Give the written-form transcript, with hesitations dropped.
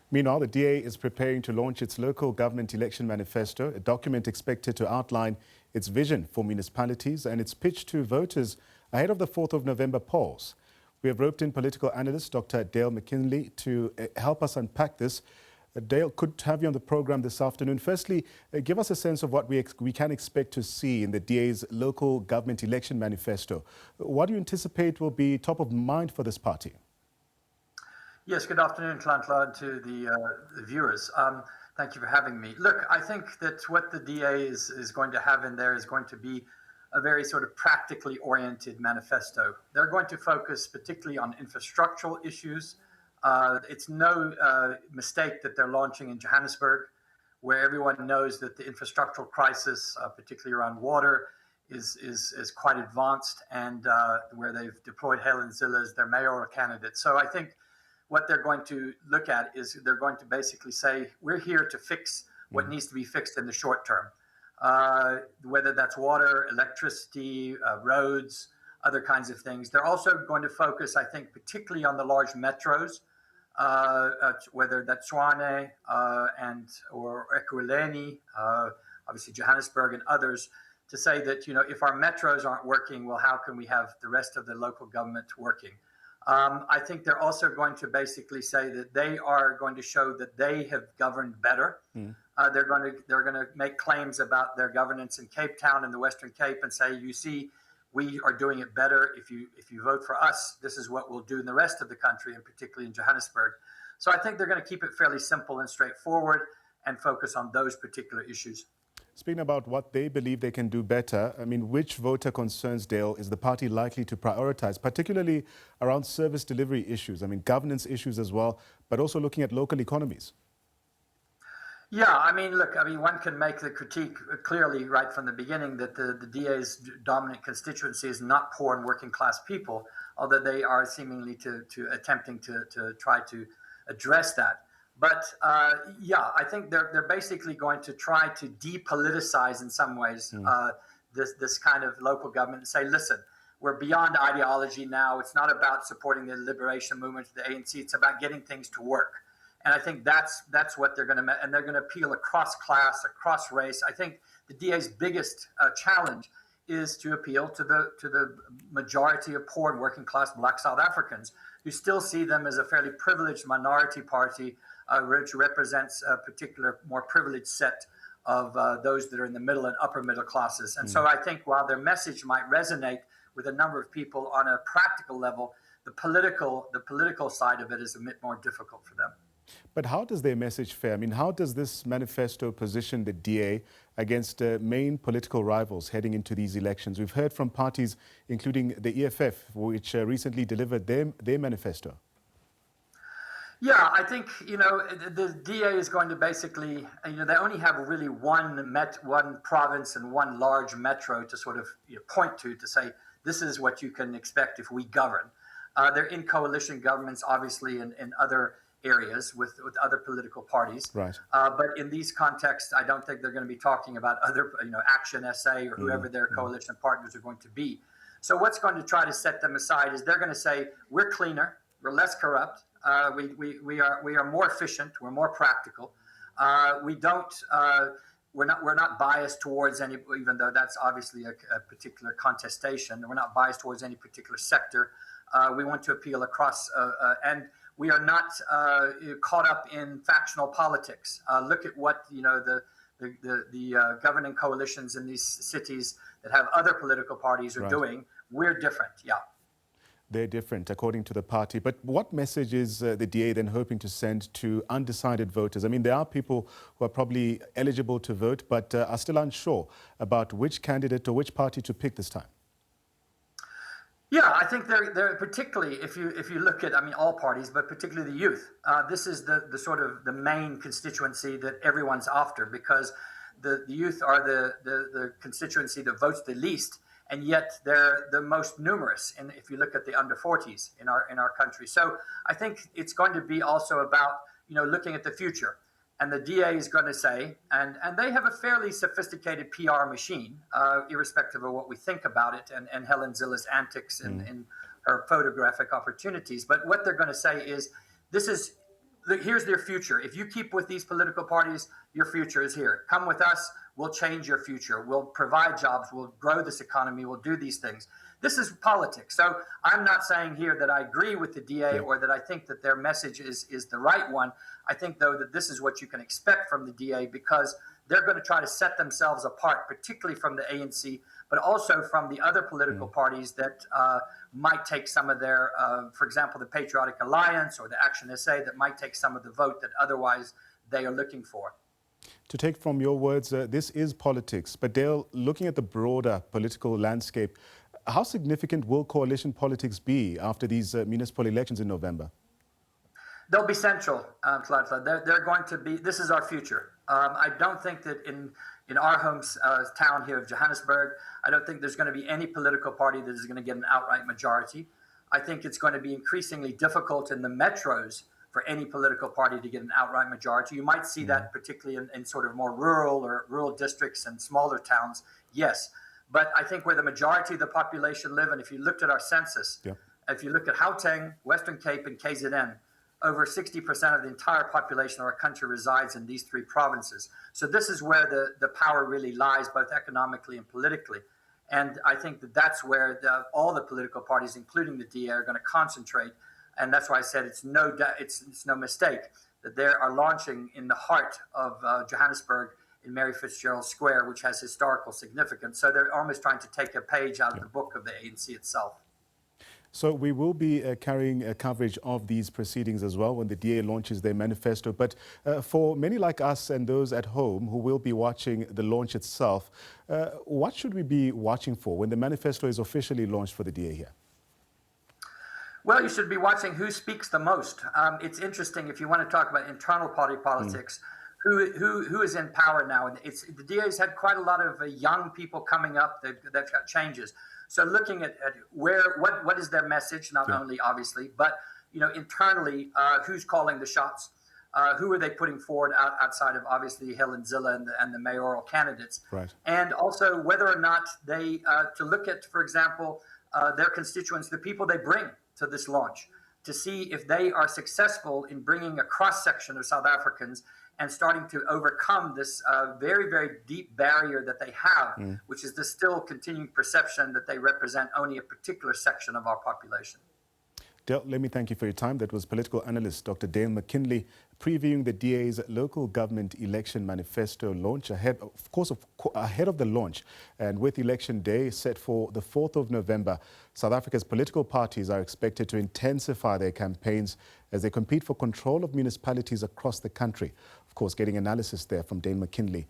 Meanwhile, the DA is preparing to launch its local government election manifesto, a document expected to outline its vision for municipalities and its pitch to voters ahead of the 4th of November polls. We have roped in political analyst Dr. Dale McKinley to help us unpack this. Dale, could have you on the program this afternoon. Firstly, give us a sense of what we can expect to see in the DA's local government election manifesto. What do you anticipate will be top of mind for this party? Yes, good afternoon, Tlantla, to the viewers. Thank you for having me. Look, I think that what the DA is going to have in there is going to be a very sort of practically oriented manifesto. They're going to focus particularly on infrastructural issues. It's no mistake that they're launching in Johannesburg, where everyone knows that the infrastructural crisis, particularly around water, is quite advanced, and where they've deployed Helen Zille as their mayoral candidate. So I think what they're going to look at is they're going to basically say, we're here to fix what needs to be fixed in the short term, whether that's water, electricity, roads, other kinds of things. They're also going to focus, I think, particularly on the large metros, whether that's Tshwane or Ekurhuleni, obviously Johannesburg and others, to say that, if our metros aren't working, well, how can we have the rest of the local government working? I think they're also going to basically say that they are going to show that they have governed better. They're going to make claims about their governance in Cape Town and the Western Cape and say, you see, we are doing it better. If you vote for us, this is what we'll do in the rest of the country, and particularly in Johannesburg. So I think they're going to keep it fairly simple and straightforward and focus on those particular issues. Speaking about what they believe they can do better, I mean, which voter concerns, Dale, is the party likely to prioritize, particularly around service delivery issues? I mean, governance issues as well, but also looking at local economies. Yeah, one can make the critique clearly right from the beginning that the DA's dominant constituency is not poor and working class people, although they are seemingly to attempting to try to address that. But I think they're basically going to try to depoliticize in some ways this kind of local government and say, listen, we're beyond ideology now. It's not about supporting the liberation movement of the ANC. It's about getting things to work. And I think that's what they're going to, and they're going to appeal across class, across race. I think the DA's biggest challenge is to appeal to the majority of poor and working class Black South Africans who still see them as a fairly privileged minority party, which represents a particular more privileged set of those that are in the middle and upper middle classes. And so I think while their message might resonate with a number of people on a practical level, the political side of it is a bit more difficult for them. But how does their message fare? I mean, how does this manifesto position the DA against main political rivals heading into these elections? We've heard from parties, including the EFF, which recently delivered their manifesto. Yeah, I think, the DA is going to basically, they only have really one province and one large metro to sort of point to say, this is what you can expect if we govern. They're in coalition governments, obviously, in other areas with other political parties. Right. But in these contexts, I don't think they're going to be talking about other, Action SA or whoever their coalition partners are going to be. So what's going to try to set them aside is they're going to say, we're cleaner, we're less corrupt, we are more efficient, we're more practical. We're not biased towards any, even though that's obviously a particular contestation. We're not biased towards any particular sector. We want to appeal across, and we are not caught up in factional politics. Look at what the governing coalitions in these cities that have other political parties are doing. We're different, yeah. They're different, according to the party. But what message is the DA then hoping to send to undecided voters? I mean, there are people who are probably eligible to vote, but are still unsure about which candidate or which party to pick this time. Yeah, I think they're particularly, if you look at, all parties, but particularly the youth. This is the sort of the main constituency that everyone's after, because the youth are the constituency that votes the least, and yet they're the most numerous. And if you look at the under 40s in our country, so I think it's going to be also about looking at the future. And the DA is going to say, and they have a fairly sophisticated PR machine, irrespective of what we think about it, and Helen Zille's antics in her photographic opportunities. But what they're going to say is, this is look, here's their future. If you keep with these political parties, your future is here. Come with us, we'll change your future. We'll provide jobs, we'll grow this economy, we'll do these things. This is politics. So I'm not saying here that I agree with the DA or that I think that their message is the right one. I think, though, that this is what you can expect from the DA, because they're going to try to set themselves apart, particularly from the ANC, but also from the other political parties that might take some of their, for example, the Patriotic Alliance or the Action SA, that might take some of the vote that otherwise they are looking for. To take from your words, this is politics. But Dale, looking at the broader political landscape, how significant will coalition politics be after these municipal elections in November? They'll be central, They're going to be, this is our future. I don't think that in our town here of Johannesburg, I don't think there's going to be any political party that is going to get an outright majority. I think it's going to be increasingly difficult in the metros for any political party to get an outright majority. You might see that particularly in sort of more rural districts and smaller towns, yes. But I think where the majority of the population live, and if you looked at our census, if you look at Gauteng, Western Cape, and KZN, over 60% of the entire population of our country resides in these three provinces. So this is where the power really lies, both economically and politically. And I think that that's where all the political parties, including the DA, are going to concentrate. And that's why I said it's no mistake that they are launching in the heart of Johannesburg, in Mary Fitzgerald Square, which has historical significance. So they're almost trying to take a page out of the book of the ANC itself. So we will be carrying coverage of these proceedings as well when the DA launches their manifesto. But for many like us and those at home who will be watching the launch itself, what should we be watching for when the manifesto is officially launched for the DA here? Well, you should be watching who speaks the most. It's interesting, if you want to talk about internal party politics, who is in power now. And the DA's had quite a lot of young people coming up that's got changes. So looking at what is their message, not only obviously, but internally, who's calling the shots? Who are they putting forward outside of obviously Helen Zille and the mayoral candidates? Right. And also whether or not they to look at, for example, their constituents, the people they bring to this launch, to see if they are successful in bringing a cross-section of South Africans and starting to overcome this very, very deep barrier that they have, which is the still continuing perception that they represent only a particular section of our population. Dale, let me thank you for your time. That was political analyst Dr. Dale McKinley previewing the DA's local government election manifesto launch ahead of the launch. And with election day set for the 4th of November, South Africa's political parties are expected to intensify their campaigns as they compete for control of municipalities across the country. Of course, getting analysis there from Dale McKinley.